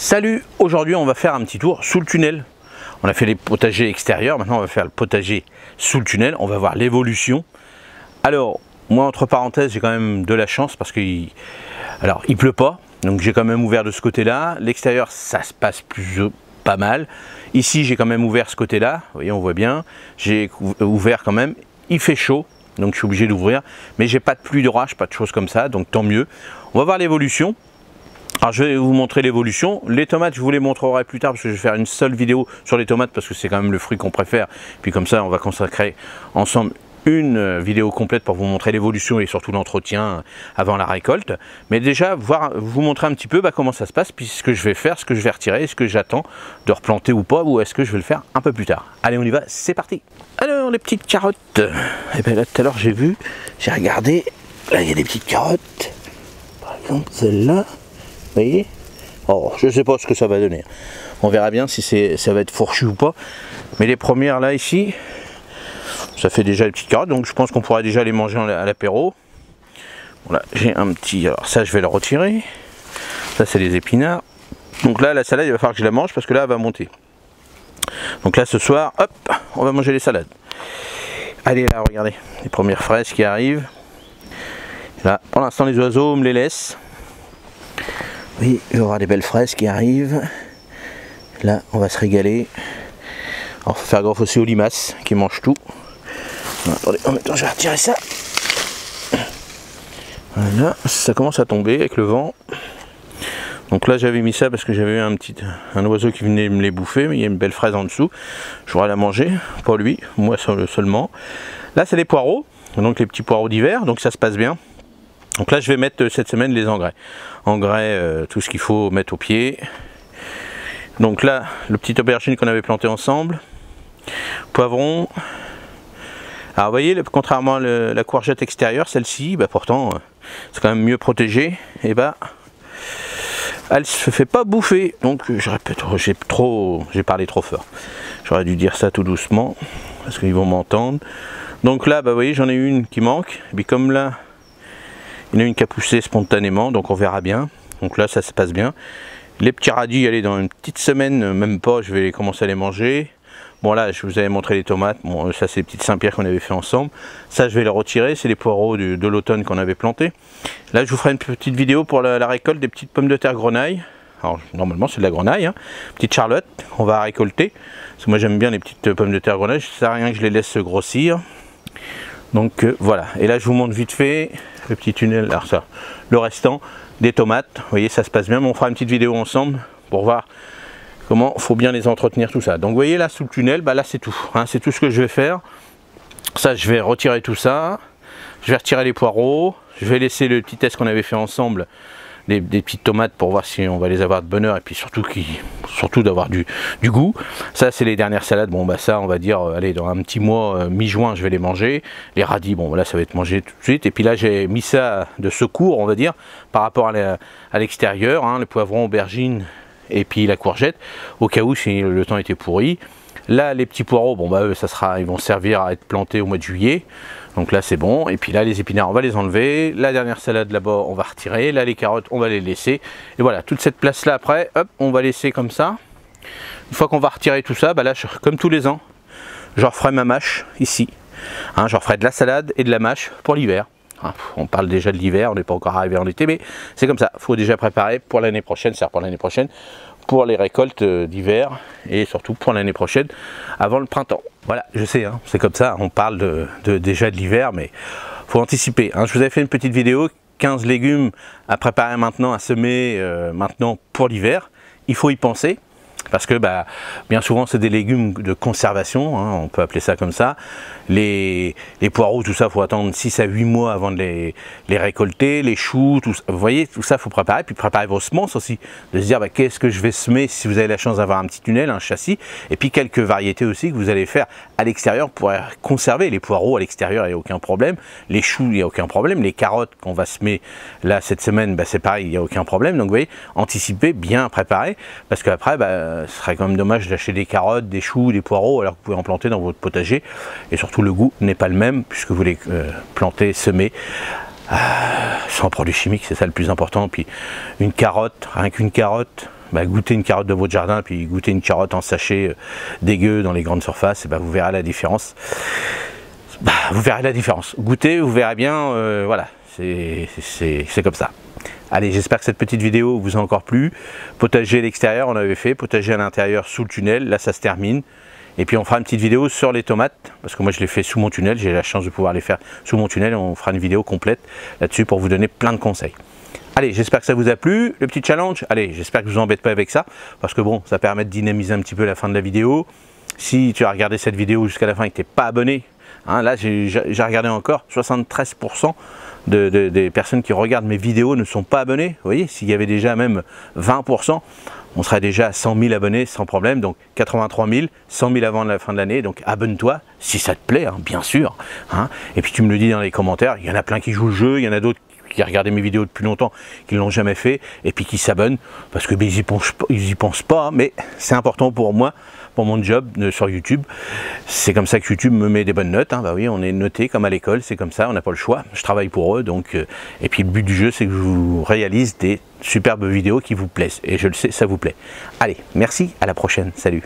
Salut, aujourd'hui on va faire un petit tour sous le tunnel. On a fait les potagers extérieurs, maintenant on va faire le potager sous le tunnel, on va voir l'évolution. Alors, moi entre parenthèses j'ai quand même de la chance parce qu'il pleut pas, donc j'ai quand même ouvert de ce côté-là. L'extérieur ça se passe pas mal. Ici j'ai quand même ouvert ce côté-là, vous voyez on voit bien, j'ai ouvert quand même, il fait chaud. Donc je suis obligé d'ouvrir, mais j'ai pas de pluie d'orage, pas de choses comme ça, donc tant mieux. On va voir l'évolution. Alors je vais vous montrer l'évolution. Les tomates je vous les montrerai plus tard parce que je vais faire une seule vidéo sur les tomates parce que c'est quand même le fruit qu'on préfère. Puis comme ça on va consacrer ensemble une vidéo complète pour vous montrer l'évolution et surtout l'entretien avant la récolte. Mais déjà vous montrer un petit peu comment ça se passe, puis ce que je vais faire, ce que je vais retirer, ce que j'attends de replanter ou pas, ou est-ce que je vais le faire un peu plus tard. Allez on y va, c'est parti. Alors les petites carottes, et bien là tout à l'heure j'ai regardé, là il y a des petites carottes, par exemple celle-là. Vous voyez? Oh, je ne sais pas ce que ça va donner. On verra bien si ça va être fourchu ou pas. Mais les premières là ici, ça fait déjà les petites carottes, donc je pense qu'on pourra déjà les manger à l'apéro. Voilà, j'ai un petit. Alors ça je vais le retirer. Ça c'est les épinards. Donc là la salade il va falloir que je la mange parce que là elle va monter. Donc là ce soir, hop, on va manger les salades. Allez là, regardez, les premières fraises qui arrivent. Là, pour l'instant les oiseaux me les laissent. Oui, il y aura des belles fraises qui arrivent. Là, on va se régaler. Alors, faut faire gaffe aussi aux limaces qui mangent tout. Attendez, en même temps, je vais retirer ça. Voilà, ça commence à tomber avec le vent. Donc là, j'avais mis ça parce que j'avais eu un oiseau qui venait me les bouffer, mais il y a une belle fraise en dessous. J'aurai la manger, pas lui, moi seulement. Là, c'est les poireaux, donc les petits poireaux d'hiver, donc ça se passe bien. Donc là je vais mettre cette semaine les engrais. Engrais, tout ce qu'il faut mettre au pied. Donc là, le petit aubergine qu'on avait planté ensemble. Poivron. Alors vous voyez, contrairement à la courgette extérieure, celle-ci, pourtant c'est quand même mieux protégé. Et elle se fait pas bouffer. Donc je répète, j'ai parlé trop fort. J'aurais dû dire ça tout doucement, parce qu'ils vont m'entendre. Donc là, vous voyez, j'en ai une qui manque. Et puis comme là, il y en a une qui a poussé spontanément, donc on verra bien. Donc là, ça se passe bien. Les petits radis, allez, dans une petite semaine, même pas, je vais commencer à les manger. Bon là, je vous avais montré les tomates. Bon, ça, c'est les petites Saint-Pierre qu'on avait fait ensemble. Ça, je vais les retirer. C'est les poireaux de l'automne qu'on avait plantés. Là, je vous ferai une petite vidéo pour la récolte des petites pommes de terre grenaille. Alors, normalement, c'est de la grenaille. Hein. Petite charlotte, on va récolter. Parce que moi, j'aime bien les petites pommes de terre grenaille. Ça sert à rien que je les laisse grossir. Donc voilà, et là je vous montre vite fait le petit tunnel, alors ça, le restant des tomates, vous voyez ça se passe bien, mais on fera une petite vidéo ensemble pour voir comment il faut bien les entretenir tout ça. Donc vous voyez là sous le tunnel, là c'est tout, hein, c'est tout ce que je vais faire. Ça je vais retirer tout ça, je vais retirer les poireaux, je vais laisser le petit test qu'on avait fait ensemble, des petites tomates pour voir si on va les avoir de bonne heure et puis surtout d'avoir du goût. Ça c'est les dernières salades, bon ça on va dire allez dans un petit mois, mi-juin je vais les manger. Les radis, bon là ça va être mangé tout de suite. Et puis là j'ai mis ça de secours on va dire par rapport à l'extérieur, hein, le poivron, aubergine et puis la courgette au cas où si le temps était pourri. Là les petits poireaux, eux ils vont servir à être plantés au mois de juillet. Donc là c'est bon, et puis là les épinards on va les enlever, la dernière salade là-bas on va retirer, là les carottes on va les laisser, et voilà, toute cette place là après, hop, on va laisser comme ça. Une fois qu'on va retirer tout ça, là comme tous les ans, je referai ma mâche ici, hein, je referai de la salade et de la mâche pour l'hiver. Hein, on parle déjà de l'hiver, on n'est pas encore arrivé en été, mais c'est comme ça, il faut déjà préparer pour l'année prochaine, c'est-à-dire pour l'année prochaine, pour les récoltes d'hiver et surtout pour l'année prochaine avant le printemps. Voilà, je sais, hein, c'est comme ça, on parle déjà de l'hiver, mais il faut anticiper. Hein. Je vous avais fait une petite vidéo, 15 légumes à préparer maintenant, à semer maintenant pour l'hiver. Il faut y penser. Parce que bien souvent c'est des légumes de conservation, hein, on peut appeler ça comme ça. Les poireaux, tout ça, il faut attendre 6 à 8 mois avant de les récolter. Les choux, tout ça, vous voyez, tout ça il faut préparer. Puis préparer vos semences aussi, de se dire qu'est-ce que je vais semer si vous avez la chance d'avoir un petit tunnel, un châssis. Et puis quelques variétés aussi que vous allez faire à l'extérieur pour conserver. Les poireaux à l'extérieur, il n'y a aucun problème. Les choux, il n'y a aucun problème. Les carottes qu'on va semer là cette semaine, c'est pareil, il n'y a aucun problème. Donc vous voyez, anticiper, bien préparer. Parce qu'après, ce serait quand même dommage d'acheter des carottes, des choux, des poireaux alors que vous pouvez en planter dans votre potager et surtout le goût n'est pas le même puisque vous les plantez, semez sans produits chimiques, c'est ça le plus important. Puis une carotte, rien qu'une carotte, goûter une carotte de votre jardin, puis goûter une carotte en sachet dégueu dans les grandes surfaces, et vous verrez la différence. Vous verrez la différence. Goûtez, vous verrez bien, voilà, c'est comme ça. Allez, j'espère que cette petite vidéo vous a encore plu. Potager à l'extérieur, on avait fait, potager à l'intérieur sous le tunnel, là ça se termine. Et puis on fera une petite vidéo sur les tomates, parce que moi je les fais sous mon tunnel, j'ai la chance de pouvoir les faire sous mon tunnel, et on fera une vidéo complète là-dessus pour vous donner plein de conseils. Allez, j'espère que ça vous a plu, le petit challenge. Allez, j'espère que je vous embête pas avec ça, parce que bon, ça permet de dynamiser un petit peu la fin de la vidéo. Si tu as regardé cette vidéo jusqu'à la fin et que tu n'es pas abonné, hein, là j'ai regardé encore, 73% des personnes qui regardent mes vidéos ne sont pas abonnées. Vous voyez, s'il y avait déjà même 20%, on serait déjà à 100 000 abonnés sans problème. Donc 83 000, 100 000 avant la fin de l'année. Donc abonne-toi si ça te plaît, hein, bien sûr. Hein. Et puis tu me le dis dans les commentaires, il y en a plein qui jouent le jeu, il y en a d'autres qui ont regardé mes vidéos depuis longtemps, qui ne l'ont jamais fait, et puis qui s'abonnent, parce que ils y pensent pas, mais c'est important pour moi, pour mon job sur YouTube. C'est comme ça que YouTube me met des bonnes notes, hein. Bah oui, on est noté comme à l'école, c'est comme ça, on n'a pas le choix, je travaille pour eux, donc et puis le but du jeu, c'est que je vous réalise des superbes vidéos qui vous plaisent, et je le sais, ça vous plaît. Allez, merci, à la prochaine, salut.